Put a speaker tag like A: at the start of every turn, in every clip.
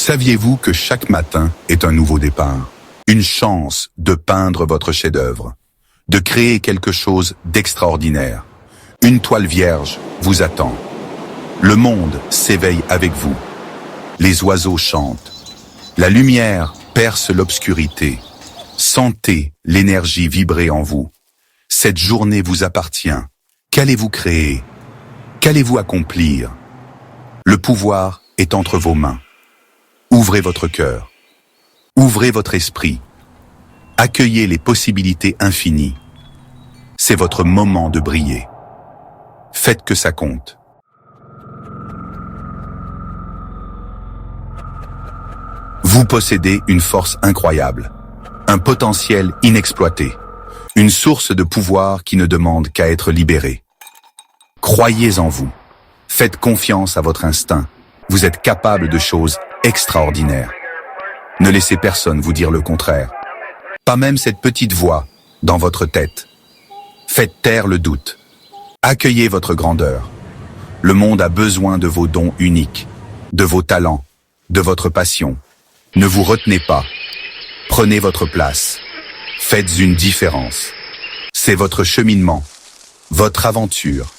A: Saviez-vous que chaque matin est un nouveau départ? Une chance de peindre votre chef-d'œuvre, de créer quelque chose d'extraordinaire. Une toile vierge vous attend. Le monde s'éveille avec vous. Les oiseaux chantent. La lumière perce l'obscurité. Sentez l'énergie vibrer en vous. Cette journée vous appartient. Qu'allez-vous créer? Qu'allez-vous accomplir? Le pouvoir est entre vos mains. Ouvrez votre cœur. Ouvrez votre esprit. Accueillez les possibilités infinies. C'est votre moment de briller. Faites que ça compte. Vous possédez une force incroyable, un potentiel inexploité, une source de pouvoir qui ne demande qu'à être libérée. Croyez en vous. Faites confiance à votre instinct. Vous êtes capable de choses extraordinaires. Ne laissez personne vous dire le contraire. Pas même cette petite voix dans votre tête. Faites taire le doute. Accueillez votre grandeur. Le monde a besoin de vos dons uniques, de vos talents, de votre passion. Ne vous retenez pas. Prenez votre place. Faites une différence. C'est votre cheminement, votre aventure.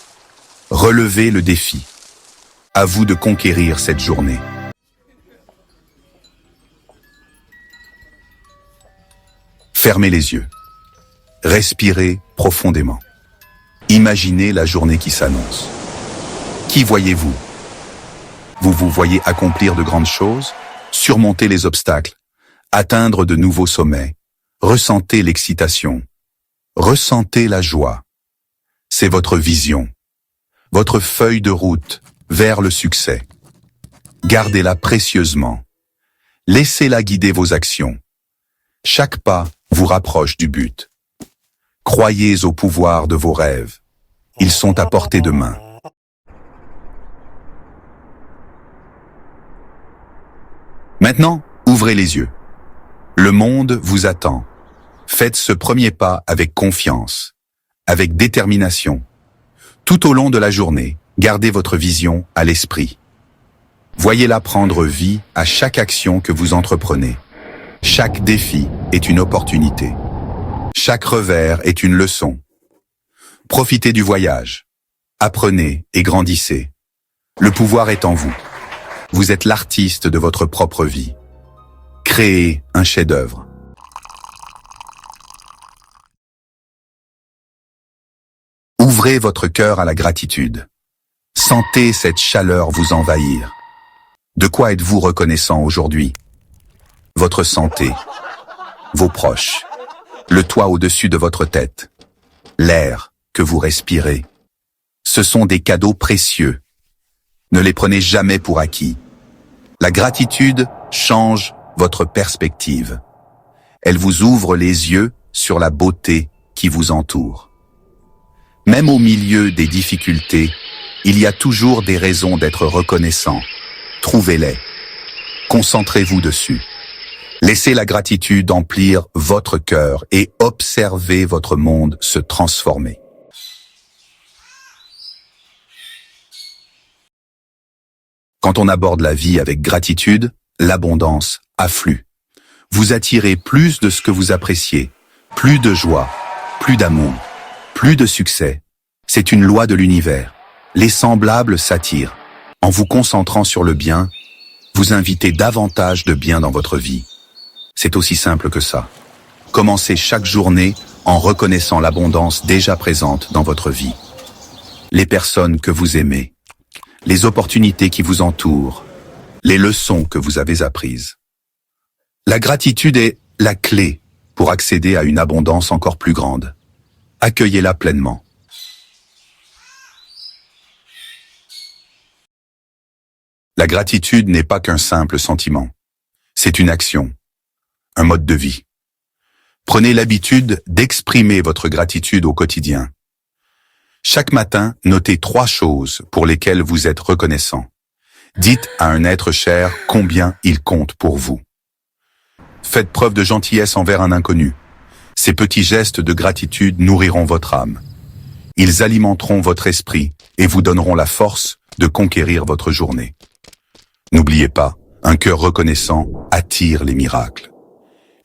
A: Relevez le défi. À vous de conquérir cette journée. Fermez les yeux. Respirez profondément. Imaginez la journée qui s'annonce. Qui voyez-vous? Vous vous voyez accomplir de grandes choses, surmonter les obstacles, atteindre de nouveaux sommets. Ressentez l'excitation. Ressentez la joie. C'est votre vision. Votre feuille de route vers le succès. Gardez-la précieusement. Laissez-la guider vos actions. Chaque pas vous rapproche du but. Croyez au pouvoir de vos rêves. Ils sont à portée de main. Maintenant, ouvrez les yeux. Le monde vous attend. Faites ce premier pas avec confiance, avec détermination. Tout au long de la journée, gardez votre vision à l'esprit. Voyez-la prendre vie à chaque action que vous entreprenez. Chaque défi est une opportunité. Chaque revers est une leçon. Profitez du voyage. Apprenez et grandissez. Le pouvoir est en vous. Vous êtes l'artiste de votre propre vie. Créez un chef-d'œuvre. Ouvrez votre cœur à la gratitude. Sentez cette chaleur vous envahir. De quoi êtes-vous reconnaissant aujourd'hui? Votre santé, vos proches, le toit au-dessus de votre tête, l'air que vous respirez. Ce sont des cadeaux précieux. Ne les prenez jamais pour acquis. La gratitude change votre perspective. Elle vous ouvre les yeux sur la beauté qui vous entoure. Même au milieu des difficultés, il y a toujours des raisons d'être reconnaissant. Trouvez-les. Concentrez-vous dessus. Laissez la gratitude emplir votre cœur et observez votre monde se transformer. Quand on aborde la vie avec gratitude, l'abondance afflue. Vous attirez plus de ce que vous appréciez, plus de joie, plus d'amour, plus de succès. C'est une loi de l'univers. Les semblables s'attirent. En vous concentrant sur le bien, vous invitez davantage de bien dans votre vie. C'est aussi simple que ça. Commencez chaque journée en reconnaissant l'abondance déjà présente dans votre vie. Les personnes que vous aimez, les opportunités qui vous entourent, les leçons que vous avez apprises. La gratitude est la clé pour accéder à une abondance encore plus grande. Accueillez-la pleinement. La gratitude n'est pas qu'un simple sentiment. C'est une action. Un mode de vie. Prenez l'habitude d'exprimer votre gratitude au quotidien. Chaque matin, notez 3 choses pour lesquelles vous êtes reconnaissant. Dites à un être cher combien il compte pour vous. Faites preuve de gentillesse envers un inconnu. Ces petits gestes de gratitude nourriront votre âme. Ils alimenteront votre esprit et vous donneront la force de conquérir votre journée. N'oubliez pas, Un cœur reconnaissant attire les miracles.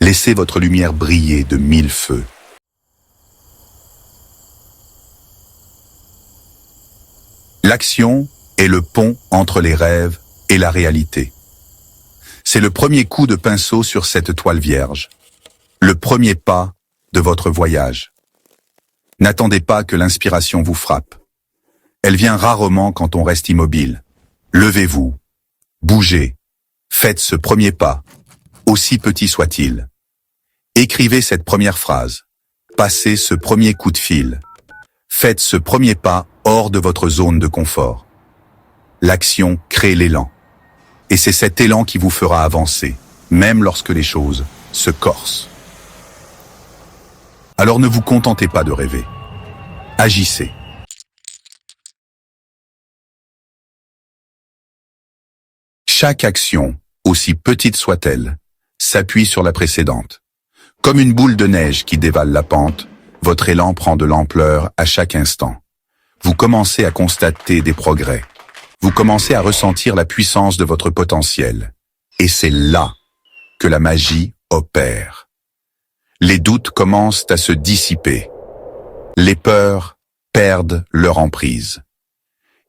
A: Laissez votre lumière briller de 1000 feux. L'action est le pont entre les rêves et la réalité. C'est le premier coup de pinceau sur cette toile vierge. Le premier pas de votre voyage. N'attendez pas que l'inspiration vous frappe. Elle vient rarement quand on reste immobile. Levez-vous, bougez, faites ce premier pas, aussi petit soit-il. Écrivez cette première phrase, passez ce premier coup de fil. Faites ce premier pas hors de votre zone de confort. L'action crée l'élan. Et c'est cet élan qui vous fera avancer, même lorsque les choses se corsent. Alors ne vous contentez pas de rêver. Agissez. Chaque action, aussi petite soit-elle, s'appuie sur la précédente. Comme une boule de neige qui dévale la pente, votre élan prend de l'ampleur à chaque instant. Vous commencez à constater des progrès. Vous commencez à ressentir la puissance de votre potentiel. Et c'est là que la magie opère. Les doutes commencent à se dissiper. Les peurs perdent leur emprise.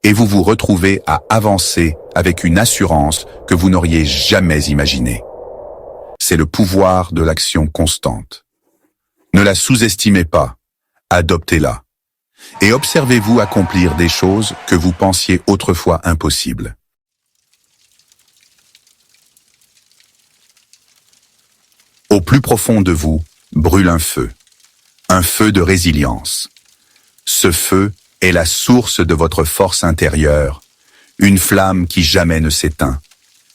A: Et vous vous retrouvez à avancer avec une assurance que vous n'auriez jamais imaginée. C'est le pouvoir de l'action constante. Ne la sous-estimez pas, adoptez-la. Et observez-vous accomplir des choses que vous pensiez autrefois impossibles. Au plus profond de vous brûle un feu de résilience. Ce feu est la source de votre force intérieure, une flamme qui jamais ne s'éteint,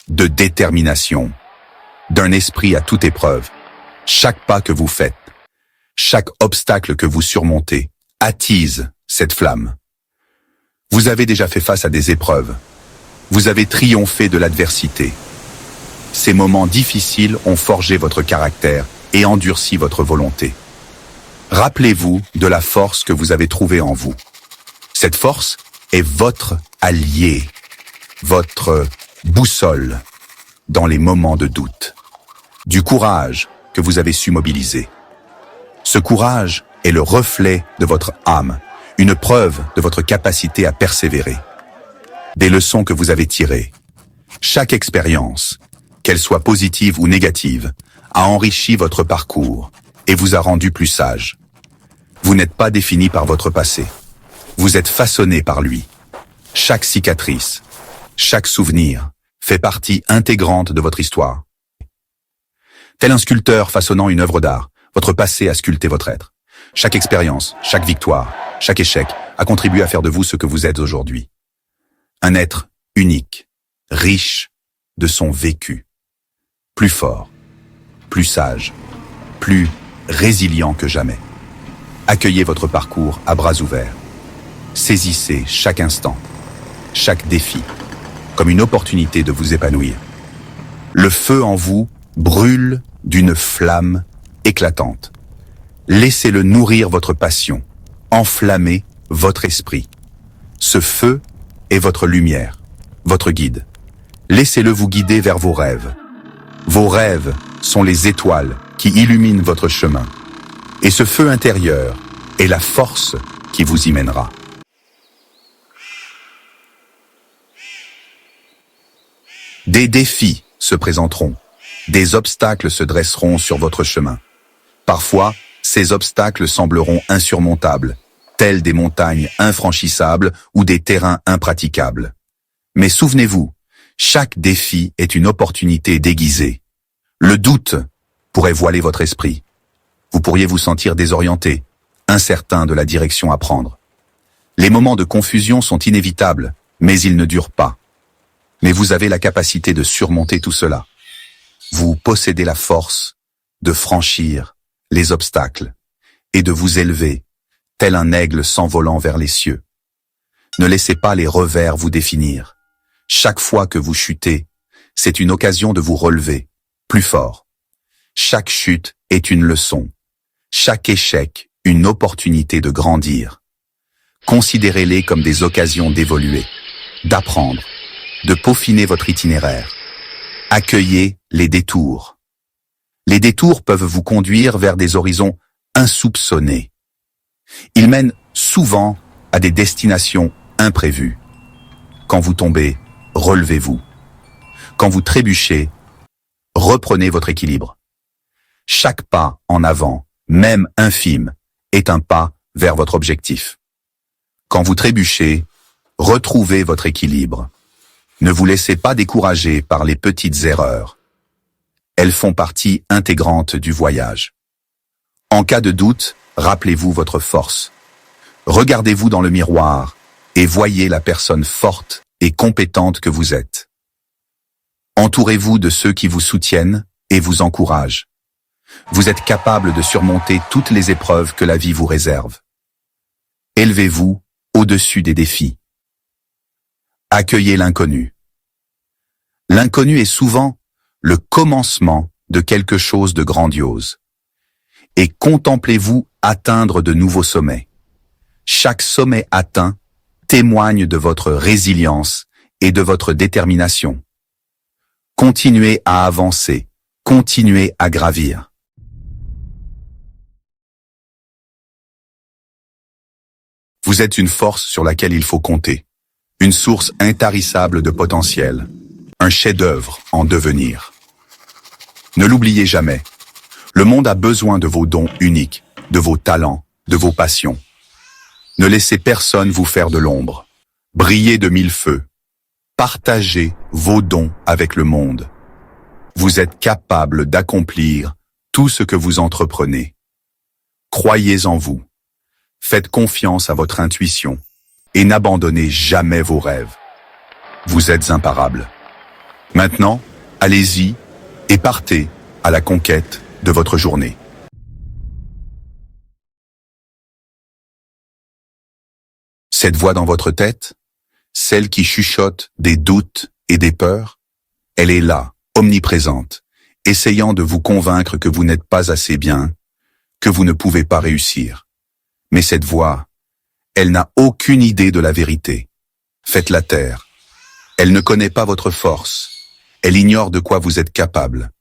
A: de détermination, d'un esprit à toute épreuve. Chaque pas que vous faites, chaque obstacle que vous surmontez, attise cette flamme. Vous avez déjà fait face à des épreuves. Vous avez triomphé de l'adversité. Ces moments difficiles ont forgé votre caractère et endurci votre volonté. Rappelez-vous de la force que vous avez trouvée en vous. Cette force est votre allié, votre boussole dans les moments de doute. Du courage que vous avez su mobiliser. Ce courage est le reflet de votre âme, une preuve de votre capacité à persévérer. Des leçons que vous avez tirées. Chaque expérience, qu'elle soit positive ou négative, a enrichi votre parcours et vous a rendu plus sage. Vous n'êtes pas défini par votre passé. Vous êtes façonné par lui. Chaque cicatrice, chaque souvenir fait partie intégrante de votre histoire. Tel un sculpteur façonnant une œuvre d'art, votre passé a sculpté votre être. Chaque expérience, chaque victoire, chaque échec a contribué à faire de vous ce que vous êtes aujourd'hui. Un être unique, riche de son vécu. Plus fort, plus sage, plus résilient que jamais. Accueillez votre parcours à bras ouverts. Saisissez chaque instant, chaque défi, comme une opportunité de vous épanouir. Le feu en vous brûle d'une flamme éclatante. Laissez-le nourrir votre passion, enflammer votre esprit. Ce feu est votre lumière, votre guide. Laissez-le vous guider vers vos rêves. Vos rêves sont les étoiles qui illuminent votre chemin. Et ce feu intérieur est la force qui vous y mènera. Des défis se présenteront. Des obstacles se dresseront sur votre chemin. Parfois, ces obstacles sembleront insurmontables, tels des montagnes infranchissables ou des terrains impraticables. Mais souvenez-vous, chaque défi est une opportunité déguisée. Le doute pourrait voiler votre esprit. Vous pourriez vous sentir désorienté, incertain de la direction à prendre. Les moments de confusion sont inévitables, mais ils ne durent pas. Mais vous avez la capacité de surmonter tout cela. Vous possédez la force de franchir les obstacles et de vous élever, tel un aigle s'envolant vers les cieux. Ne laissez pas les revers vous définir. Chaque fois que vous chutez, c'est une occasion de vous relever, plus fort. Chaque chute est une leçon. Chaque échec, une opportunité de grandir. Considérez-les comme des occasions d'évoluer, d'apprendre, de peaufiner votre itinéraire. Accueillez les détours. Les détours peuvent vous conduire vers des horizons insoupçonnés. Ils mènent souvent à des destinations imprévues. Quand vous tombez, relevez-vous. Quand vous trébuchez, reprenez votre équilibre. Chaque pas en avant, même infime, est un pas vers votre objectif. Quand vous trébuchez, retrouvez votre équilibre. Ne vous laissez pas décourager par les petites erreurs. Elles font partie intégrante du voyage. En cas de doute, rappelez-vous votre force. Regardez-vous dans le miroir et voyez la personne forte et compétente que vous êtes. Entourez-vous de ceux qui vous soutiennent et vous encouragent. Vous êtes capable de surmonter toutes les épreuves que la vie vous réserve. Élevez-vous au-dessus des défis. Accueillez l'inconnu. L'inconnu est souvent le commencement de quelque chose de grandiose. Et contemplez-vous atteindre de nouveaux sommets. Chaque sommet atteint témoigne de votre résilience et de votre détermination. Continuez à avancer, continuez à gravir. Vous êtes une force sur laquelle il faut compter. Une source intarissable de potentiel. Un chef-d'œuvre en devenir. Ne l'oubliez jamais. Le monde a besoin de vos dons uniques, de vos talents, de vos passions. Ne laissez personne vous faire de l'ombre. Brillez de mille feux. Partagez vos dons avec le monde. Vous êtes capable d'accomplir tout ce que vous entreprenez. Croyez en vous. Faites confiance à votre intuition et n'abandonnez jamais vos rêves. Vous êtes imparable. Maintenant, allez-y et partez à la conquête de votre journée. Cette voix dans votre tête, celle qui chuchote des doutes et des peurs, elle est là, omniprésente, essayant de vous convaincre que vous n'êtes pas assez bien, que vous ne pouvez pas réussir. Mais cette voix, elle n'a aucune idée de la vérité. Faites-la taire. Elle ne connaît pas votre force. Elle ignore de quoi vous êtes capable.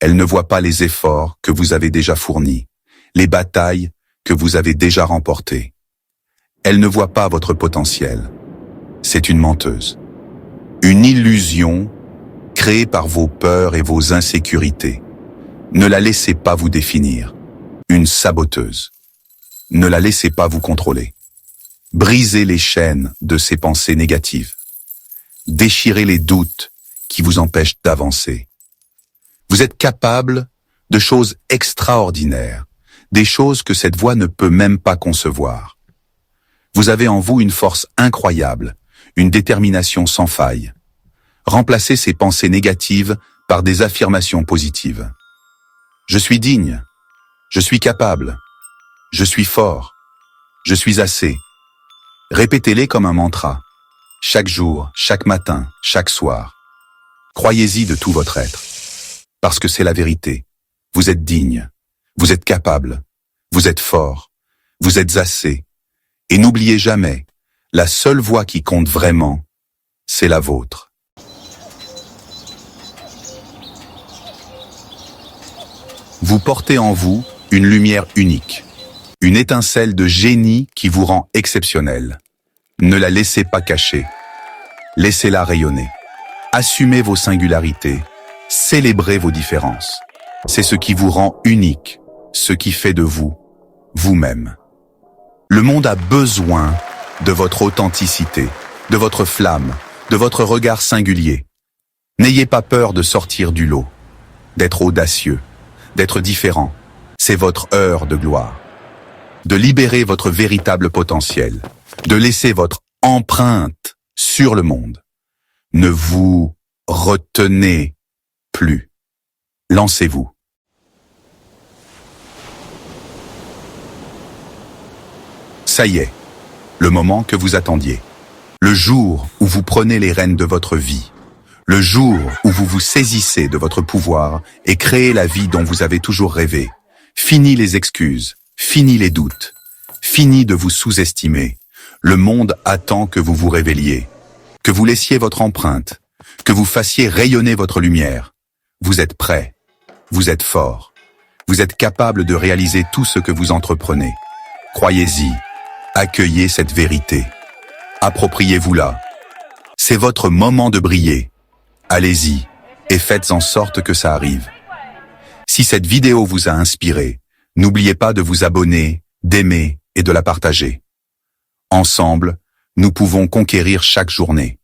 A: Elle ne voit pas les efforts que vous avez déjà fournis, les batailles que vous avez déjà remportées. Elle ne voit pas votre potentiel. C'est une menteuse. Une illusion créée par vos peurs et vos insécurités. Ne la laissez pas vous définir. Une saboteuse. Ne la laissez pas vous contrôler. Brisez les chaînes de ces pensées négatives. Déchirez les doutes qui vous empêchent d'avancer. Vous êtes capable de choses extraordinaires, des choses que cette voix ne peut même pas concevoir. Vous avez en vous une force incroyable, une détermination sans faille. Remplacez ces pensées négatives par des affirmations positives. Je suis digne. Je suis capable. Je suis fort. Je suis assez. Répétez-les comme un mantra. Chaque jour, chaque matin, chaque soir. Croyez-y de tout votre être. Parce que c'est la vérité. Vous êtes digne. Vous êtes capable. Vous êtes fort. Vous êtes assez. Et n'oubliez jamais, la seule voix qui compte vraiment, c'est la vôtre. Vous portez en vous une lumière unique, une étincelle de génie qui vous rend exceptionnel. Ne la laissez pas cacher. Laissez-la rayonner. Assumez vos singularités. Célébrez vos différences. C'est ce qui vous rend unique, ce qui fait de vous, vous-même. Le monde a besoin de votre authenticité, de votre flamme, de votre regard singulier. N'ayez pas peur de sortir du lot, d'être audacieux, d'être différent. C'est votre heure de gloire. De libérer votre véritable potentiel, de laisser votre empreinte sur le monde. Ne vous retenez plus. Lancez-vous. Ça y est, le moment que vous attendiez. Le jour où vous prenez les rênes de votre vie. Le jour où vous vous saisissez de votre pouvoir et créez la vie dont vous avez toujours rêvé. Fini les excuses, fini les doutes, fini de vous sous-estimer. Le monde attend que vous vous révéliez, que vous laissiez votre empreinte, que vous fassiez rayonner votre lumière. Vous êtes prêt, vous êtes fort, vous êtes capable de réaliser tout ce que vous entreprenez. Croyez-y, accueillez cette vérité. Appropriez-vous-la. C'est votre moment de briller. Allez-y et faites en sorte que ça arrive. Si cette vidéo vous a inspiré, n'oubliez pas de vous abonner, d'aimer et de la partager. Ensemble, nous pouvons conquérir chaque journée.